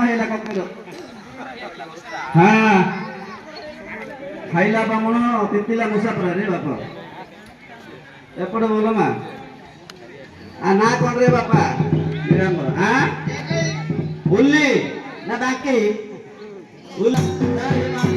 ହେଲା କକର ହଁ ଖାଇଲା ବାମଣ ତିତିଲା ମୁସାଫର ରେ ବାପା ଏପଟେ ବୋଲ ମା आ ना कौन रे बापा निरंबर हाँ उल्ली ना बाकी उल्ली